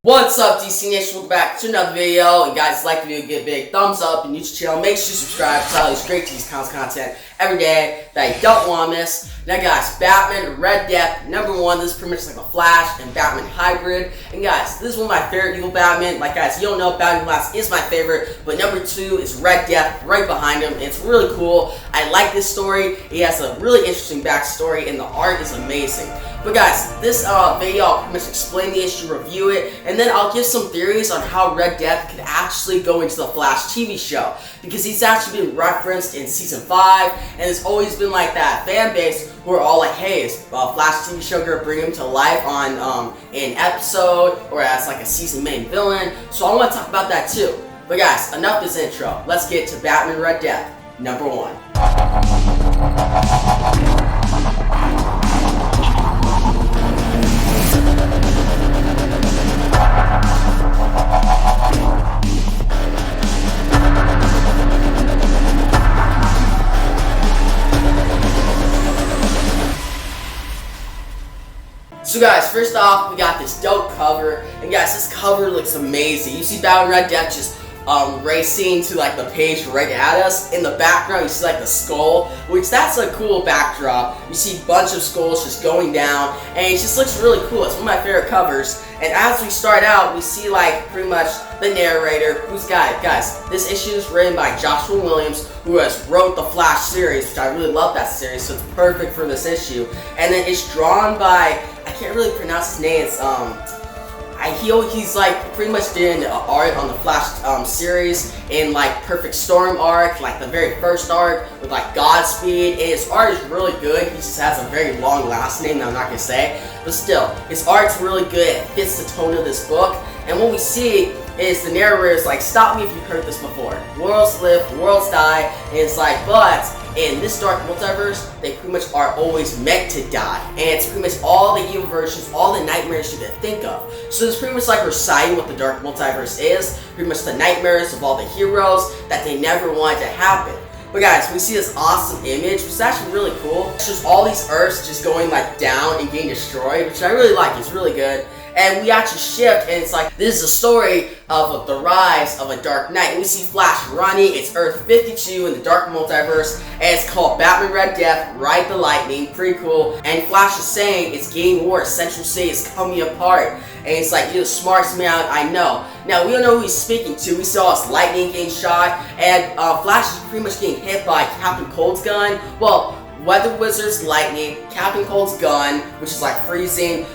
What's up, DC Nation? Welcome back to another video. And guys, like the video, give a big thumbs up and YouTube channel. Make sure you subscribe to all these great DC Comics content every day that you don't want to miss. Now guys, Batman Red Death, #1. This is pretty much like a Flash and Batman hybrid. And guys, this is one of my favorite evil Batman. Like guys, you don't know, Batman Glass is my favorite, but #2 is Red Death right behind him. And it's really cool. I like this story. He has a really interesting backstory and the art is amazing. But guys, this video, I'll pretty much explain the issue, review it, and then I'll give some theories on how Red Death could actually go into the Flash TV show. Because he's actually been referenced in Season 5, and there's always been like that fan base who are all like, hey, is Flash TV show gonna bring him to life on an episode, or as like a season main villain? So I want to talk about that too. But guys, enough this intro. Let's get to Batman Red Death, #1. So guys, first off, we got this dope cover, and guys, this cover looks amazing. You see Batman Red Death just racing to like the page right at us. In the background, you see like the skull, which that's a cool backdrop. You see a bunch of skulls just going down, and it just looks really cool. It's one of my favorite covers. And as we start out, we see like pretty much the narrator, who's guys, this issue is written by Joshua Williams, who has wrote the Flash series, which I really love that series, so it's perfect for this issue. And then it's drawn by, I can't really pronounce his name. It's he's like pretty much doing art on the Flash series in like Perfect Storm arc, like the very first arc with like Godspeed, and his art is really good. He just has a very long last name that I'm not gonna say, but still, his art's really good. It fits the tone of this book, and what we see is the narrator is like, stop me if you've heard this before. Worlds live, worlds die, and it's like, but in this dark multiverse, they pretty much are always meant to die. And it's pretty much all the evil versions, all the nightmares you can think of. So it's pretty much like reciting what the dark multiverse is, pretty much the nightmares of all the heroes that they never wanted to happen. But guys, we see this awesome image, which is actually really cool. It's just all these Earths just going like down and getting destroyed, which I really like. It's really good. And we actually shift, and it's like, this is a story of the rise of a Dark Knight. And we see Flash running. It's Earth 52 in the Dark Multiverse, and it's called Batman Red Death, Ride the Lightning. Pretty cool. And Flash is saying it's getting worse. Central City is coming apart. And it's like, you're the smartest man I know. Now, we don't know who he's speaking to. We saw his lightning getting shot, and Flash is pretty much getting hit by Captain Cold's gun. Well, Weather Wizard's lightning, Captain Cold's gun, which is like freezing,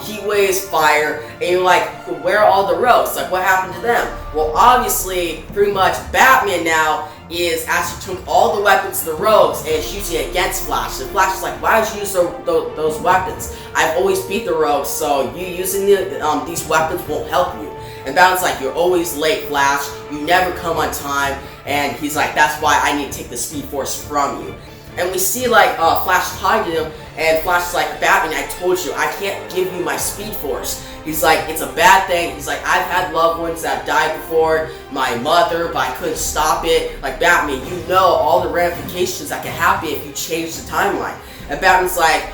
Heat Wave's fire, and you're like, where are all the rogues? Like, what happened to them? Well, obviously, pretty much Batman now is actually took all the weapons to the rogues and is using it against Flash. And Flash is like, why did you use those weapons? I've always beat the rogues, so you using these weapons won't help you. And Batman's like, you're always late, Flash. You never come on time. And he's like, that's why I need to take the Speed Force from you. And we see like Flash talking to him, and Flash is like, Batman, I told you, I can't give you my Speed Force. He's like, it's a bad thing. He's like, I've had loved ones that died before, my mother, but I couldn't stop it. Like, Batman, you know all the ramifications that can happen if you change the timeline. And Batman's like,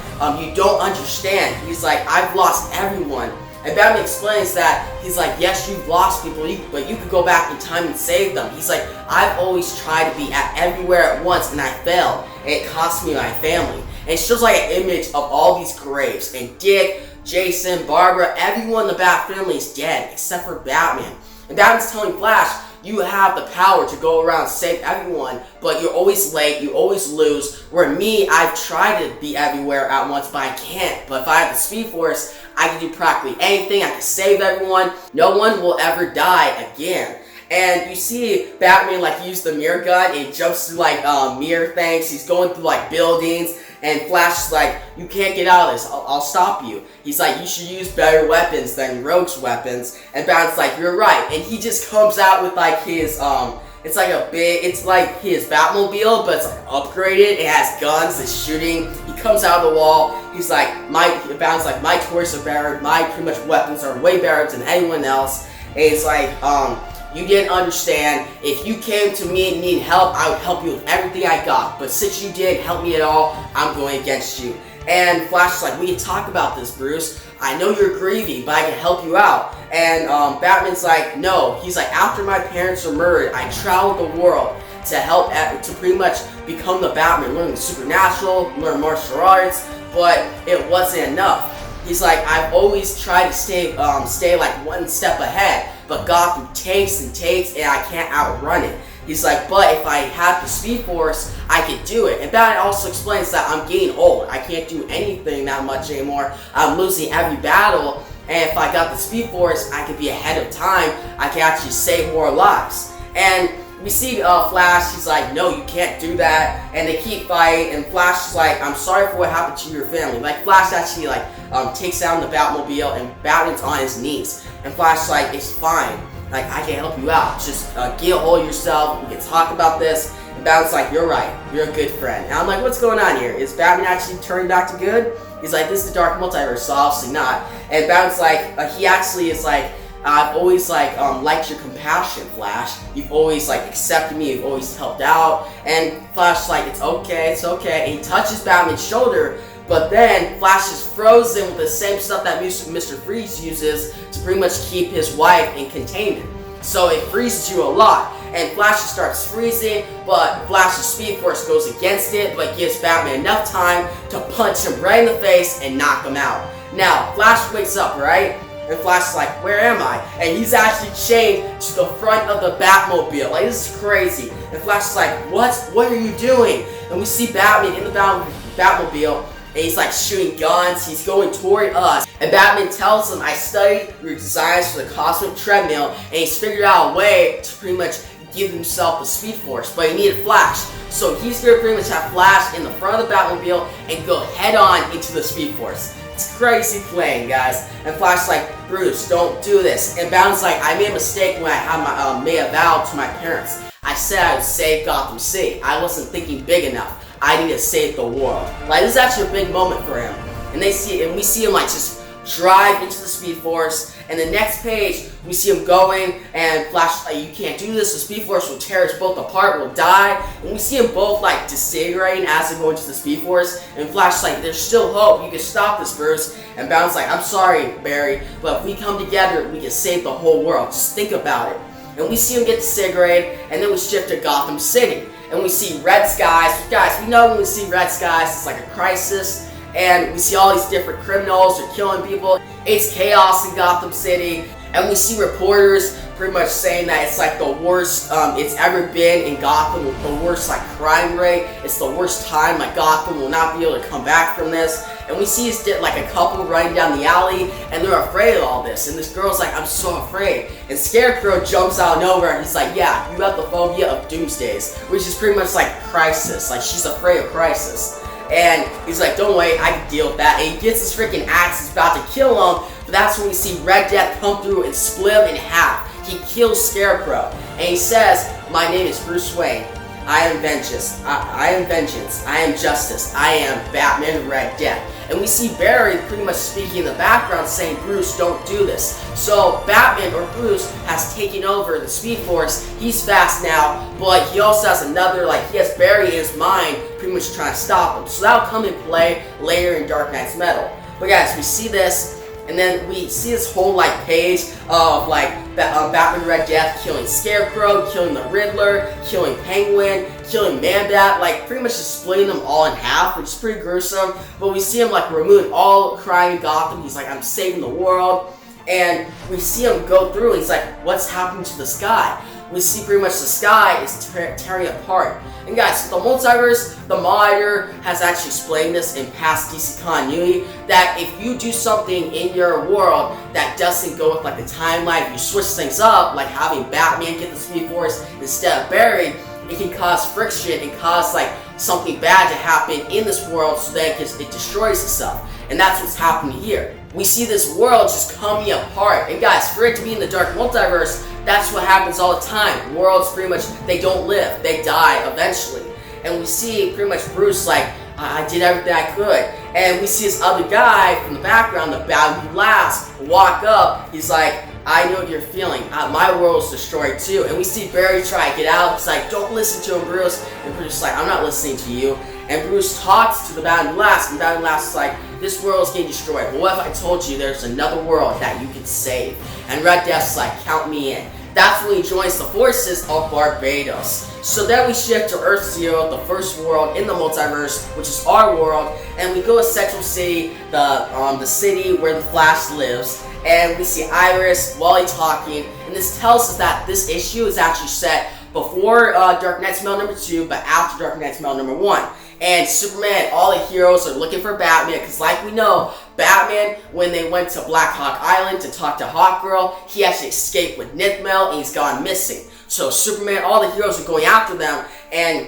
you don't understand. He's like, I've lost everyone. And Batman explains that, he's like, yes, you've lost people, but you could go back in time and save them. He's like, I've always tried to be everywhere at once, and I failed, and it cost me my family. And it shows like an image of all these graves, and Dick, Jason, Barbara, everyone in the Bat family is dead, except for Batman. And Batman's telling Flash, you have the power to go around and save everyone, but you're always late, you always lose. Where me, I've tried to be everywhere at once, but I can't. But if I have the Speed Force, I can do practically anything, I can save everyone, no one will ever die again. And you see Batman like use the mirror gun, and he jumps through like mirror things, he's going through like buildings, and Flash is like, you can't get out of this, I'll stop you. He's like, you should use better weapons than Rogue's weapons. And Batman's like, you're right. And he just comes out with like his, it's like his Batmobile, but it's like upgraded, it has guns, it's shooting. He comes out of the wall, he's like, Batman's like, my toys are better, my pretty much weapons are way better than anyone else. And it's like, you didn't understand. If you came to me and needed help, I would help you with everything I got. But since you didn't help me at all, I'm going against you. And Flash is like, we can talk about this, Bruce. I know you're grieving, but I can help you out. And Batman's like, no. He's like, after my parents were murdered, I traveled the world to help, to pretty much become the Batman, learn the supernatural, learn martial arts, but it wasn't enough. He's like, I've always tried to stay like one step ahead, but Gotham takes and takes, and I can't outrun it. He's like, but if I had the Speed Force, I could do it. And Batman also explains that I'm getting old. I can't do anything that much anymore. I'm losing every battle, and if I got the Speed Force, I could be ahead of time. I can actually save more lives. And we see Flash, he's like, no, you can't do that, and they keep fighting, and Flash is like, I'm sorry for what happened to your family. Like, Flash actually takes down the Batmobile, and Batman's on his knees, and Flash is like, it's fine, like, I can help you out, just get a hold of yourself, we can talk about this. And Batman's like, you're right, you're a good friend. And I'm like, what's going on here? Is Batman actually turning back to good? He's like, this is the Dark Multiverse, so obviously not. And Batman's like, he actually is like, I've always liked your compassion, Flash. You've always accepted me. You've always helped out. And Flash's like, it's okay, it's okay. And he touches Batman's shoulder, but then Flash is frozen with the same stuff that Mr. Freeze uses to pretty much keep his wife in containment. So it freezes you a lot. And Flash starts freezing, but Flash's Speed Force goes against it, but gives Batman enough time to punch him right in the face and knock him out. Now, Flash wakes up, right? And Flash is like, where am I? And he's actually chained to the front of the Batmobile. Like, this is crazy. And Flash is like, what? What are you doing? And we see Batman in the Batmobile, and he's shooting guns. He's going toward us. And Batman tells him, I studied your designs for the cosmic treadmill, and he's figured out a way to pretty much give himself the Speed Force, but he needed Flash. So he's gonna pretty much have Flash in the front of the Batmobile and go head on into the Speed Force. It's crazy playing, guys. And Flash's like, Bruce, don't do this. And Batman's like, I made a mistake when I had made a vow to my parents. I said I would save Gotham City. I wasn't thinking big enough. I need to save the world. This is actually a big moment for him. And we see him just drive into the Speed Force. And the next page, we see him going, and Flash is like, you can't do this. The Speed Force will tear us both apart. We'll die. And we see them both disintegrating as they go into the Speed Force. And Flash is like, there's still hope. You can stop this, Bruce. And Batman's like, I'm sorry, Barry, but if we come together, we can save the whole world. Just think about it. And we see him get disintegrated, and then we shift to Gotham City. And we see red skies. Guys, we know when we see red skies, it's like a crisis. And we see all these different criminals, they're killing people. It's chaos in Gotham City. And we see reporters pretty much saying that it's the worst it's ever been in Gotham, with the worst crime rate. It's the worst time. Gotham will not be able to come back from this. And we see a couple running down the alley, and they're afraid of all this. And this girl's like, I'm so afraid. And Scarecrow jumps out of nowhere, and he's like, yeah, you have the phobia of doomsdays, which is pretty much crisis. She's afraid of crisis. And he's like, don't worry, I can deal with that. And he gets his freaking axe, he's about to kill him, but that's when we see Red Death come through and split him in half. He kills Scarecrow, and he says, my name is Bruce Wayne. I am vengeance. I am vengeance. I am justice. I am Batman Red Death. And we see Barry pretty much speaking in the background saying, Bruce, don't do this. So Batman, or Bruce, has taken over the Speed Force. He's fast now, but he also has another, he has Barry in his mind pretty much trying to stop him. So that'll come in play later in Dark Knight's Metal. But guys, we see this, and then we see this whole page of Batman Red Death killing Scarecrow, killing the Riddler, killing Penguin, killing Man-Bat, pretty much just splitting them all in half, which is pretty gruesome. But we see him remove all crime in Gotham. He's like, I'm saving the world. And we see him go through, and he's like, what's happening to the sky? We see pretty much the sky is tearing apart. And guys, the multiverse, the monitor has actually explained this in past DC continuity, that if you do something in your world that doesn't go with the timeline, if you switch things up, like having Batman get the Speed Force instead of Barry, it can cause friction and cause something bad to happen in this world, so that it destroys itself. And that's what's happening here. We see this world just coming apart. And guys, for it to be in the Dark Multiverse, that's what happens all the time. Worlds pretty much, they don't live, they die eventually. And we see pretty much Bruce I did everything I could. And we see this other guy from the background, the guy who laughs, walk up. He's like, I know what you're feeling. My world's destroyed too. And we see Barry try to get out. He's like, don't listen to him, Bruce. And Bruce is like, I'm not listening to you. And Bruce talks to the Batman Blast, and Batman Blast is like, this world's getting destroyed. But what if I told you there's another world that you can save? And Red Death's like, count me in. That's when he joins the forces of Barbados. So then we shift to Earth Zero, the first world in the multiverse, which is our world, and we go to Central City, the city where the Flash lives, and we see Iris, Wally talking, and this tells us that this issue is actually set before Dark Knight's Mail number 2, but after Dark Knight's Mail number 1. And Superman, all the heroes are looking for Batman, because like we know, Batman, when they went to Black Hawk Island to talk to Hawkgirl, he actually escaped with Nithmail, and he's gone missing. So Superman, all the heroes are going after them, and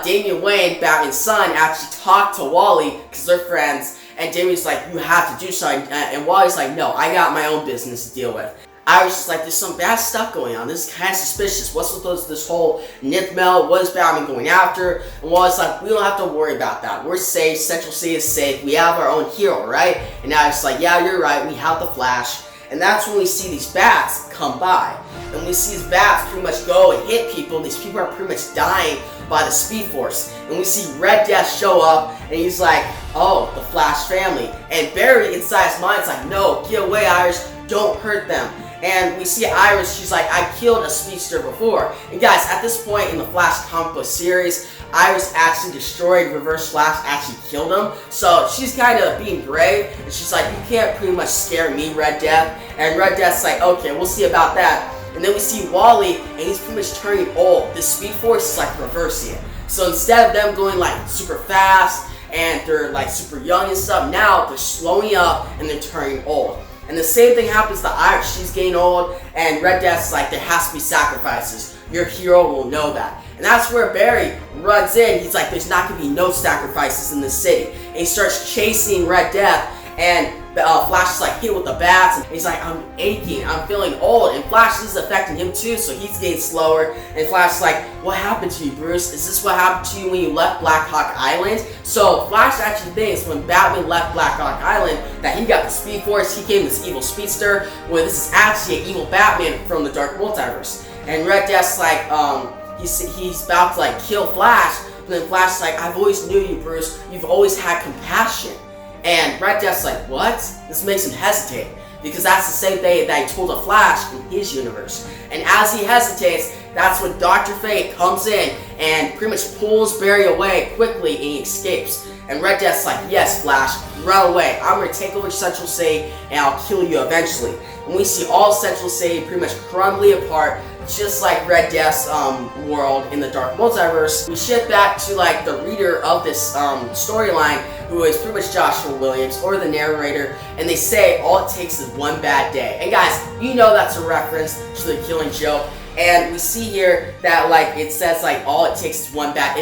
Damian Wayne, Batman's son, actually talked to Wally, because they're friends, and Damian's like, you have to do something, and Wally's like, no, I got my own business to deal with. I was just like, there's some bad stuff going on. This is kind of suspicious. What's with this whole Nithmail? What is Batman going after? And Wally's like, we don't have to worry about that. We're safe. Central City is safe. We have our own hero, right? And now it's like, yeah, you're right. We have the Flash. And that's when we see these bats come by. And we see these bats pretty much go and hit people. These people are pretty much dying by the Speed Force. And we see Red Death show up, and he's like, oh, the Flash family. And Barry, inside his mind, is like, no, get away, Iris. Don't hurt them. And we see Iris, she's like, I killed a speedster before. And guys, at this point in the Flash comic book series, Iris actually destroyed Reverse Flash, actually killed him. So she's kind of being brave, and she's like, you can't pretty much scare me, Red Death. And Red Death's like, okay, we'll see about that. And then we see Wally, and he's pretty much turning old. The Speed Force is like reversing it. So instead of them going like super fast, and they're like super young and stuff, now they're slowing up, and they're turning old. And the same thing happens to Iris. She's getting old, and Red Death's like, there has to be sacrifices. Your hero will know that. And that's where Barry runs in. He's like, there's not going to be no sacrifices in the city. And he starts chasing Red Death, and Flash is like hit with the bats, and he's like, I'm aching, I'm feeling old, and Flash, this is affecting him too, so he's getting slower, and Flash is like, what happened to you, Bruce? Is this what happened to you when you left Black Hawk Island? So Flash actually thinks when Batman left Black Hawk Island that he got the Speed Force, he became this evil speedster, well, this is actually an evil Batman from the Dark Multiverse. And Red Death's like, he's about to like kill Flash, but then Flash's like, I've always knew you, Bruce, you've always had compassion. And Red Death's like, what? This makes him hesitate, because that's the same thing that he told the Flash in his universe. And as he hesitates, that's when Dr. Fate comes in and pretty much pulls Barry away quickly, and he escapes. And Red Death's like, yes, Flash, run away. I'm going to take over Central City, and I'll kill you eventually. And we see all Central City pretty much crumbling apart, just like Red Death's world in the Dark Multiverse. We shift back to like the reader of this storyline, who is pretty much Joshua Williams, or the narrator, and they say all it takes is one bad day. And guys, you know that's a reference to the Killing Joke. And we see here that like it says like all it takes is one bad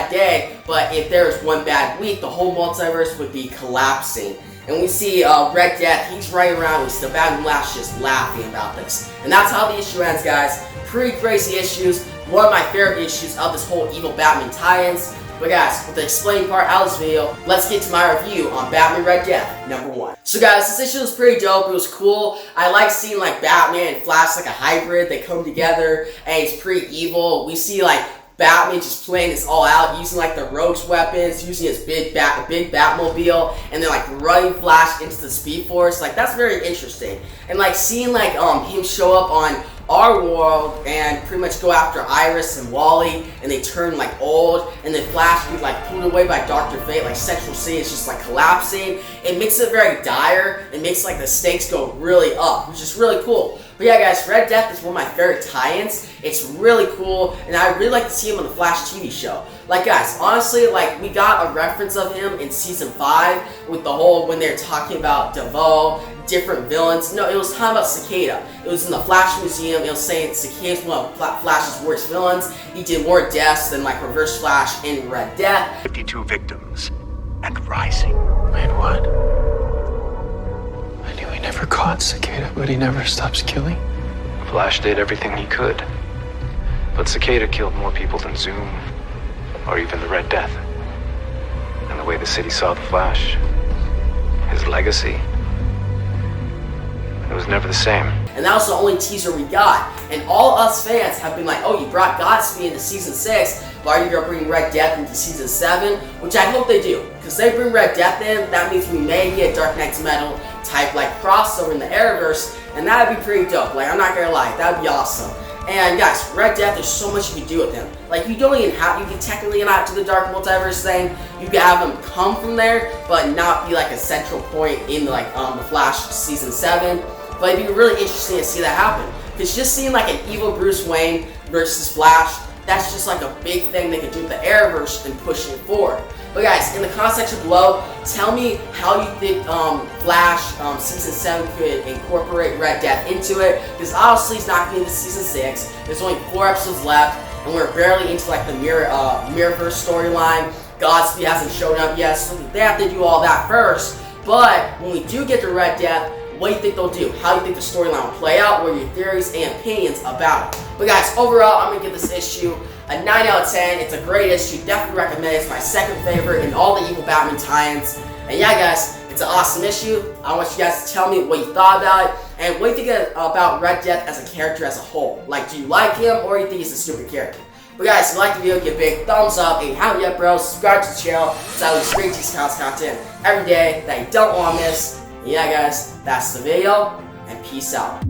day, but if there is one bad week, the whole multiverse would be collapsing. And we see Red Death, he's running around with the Batman Flash just laughing about this. And that's how the issue ends, guys. Pretty crazy issues. One of my favorite issues of this whole evil Batman tie-ins. But guys, with the explaining part out of this video, let's get to my review on Batman Red Death #1. So guys, this issue was pretty dope. It was cool. I like seeing like Batman and Flash like a hybrid. They come together, and he's pretty evil. We see like Batman just playing this all out, using like the Rogue's weapons, using his big Batmobile, and then like running Flash into the Speed Force. Like that's very interesting. And like seeing like him show up on our world and pretty much go after Iris and Wally, and they turn like old, and then Flash gets like pulled away by Dr. Fate. Like Central City is just like collapsing. It makes it very dire. It makes like the stakes go really up, which is really cool. But yeah, guys, Red Death is one of my favorite tie-ins. It's really cool, and I really like to see him on the Flash TV show. Like, guys, honestly, like, we got a reference of him in Season 5 with the whole, when they're talking about DeVoe, different villains. No, it was talking about Cicada. It was in the Flash Museum. It was saying Cicada's one of Flash's worst villains. He did more deaths than, like, Reverse Flash in Red Death. 52 victims, and rising. Wait, what? I knew he never caught Cicada, but he never stops killing. Flash did everything he could. But Cicada killed more people than Zoom, or even the Red Death. And the way the city saw the Flash, his legacy, It was never the same. And that was the only teaser we got. And all us fans have been like, oh, you brought Godspeed into Season 6, but are you going to bring Red Death into Season 7? Which I hope they do. Because they bring Red Death in, that means we may get Dark Knight's Metal type like crossover in the Arrowverse, and that would be pretty dope. Like, I'm not going to lie, that would be awesome. And guys, Red Death, there's so much you can do with him. Like, you don't even have, you can technically not do the Dark Multiverse thing. You can have him come from there, but not be like a central point in like the Flash Season 7. But it'd be really interesting to see that happen. Because just seeing like an evil Bruce Wayne versus Flash, that's just like a big thing they could do with the Arrowverse and pushing it forward. But guys, in the comment section below, tell me how you think Flash Season 7 could incorporate Red Death into it. Because obviously it's not going to be into Season 6. There's only 4 episodes left, and we're barely into like the Mirrorverse storyline. Godspeed hasn't shown up yet, so they have to do all that first. But when we do get to Red Death, what do you think they'll do? How do you think the storyline will play out? What are your theories and opinions about it? But guys, overall, I'm going to give this issue a 9 out of 10. It's a great issue. Definitely recommend it. It's my second favorite in all the Evil Batman tie-ins. And yeah, guys, it's an awesome issue. I want you guys to tell me what you thought about it. And what do you think about Red Death as a character as a whole? Like, do you like him or do you think he's a stupid character? But guys, if you like the video, give a big thumbs up. And if you haven't yet, bro, subscribe to the channel. Because I release great T-Scouts content every day that you don't want to miss. Yeah, guys, that's the video, and peace out.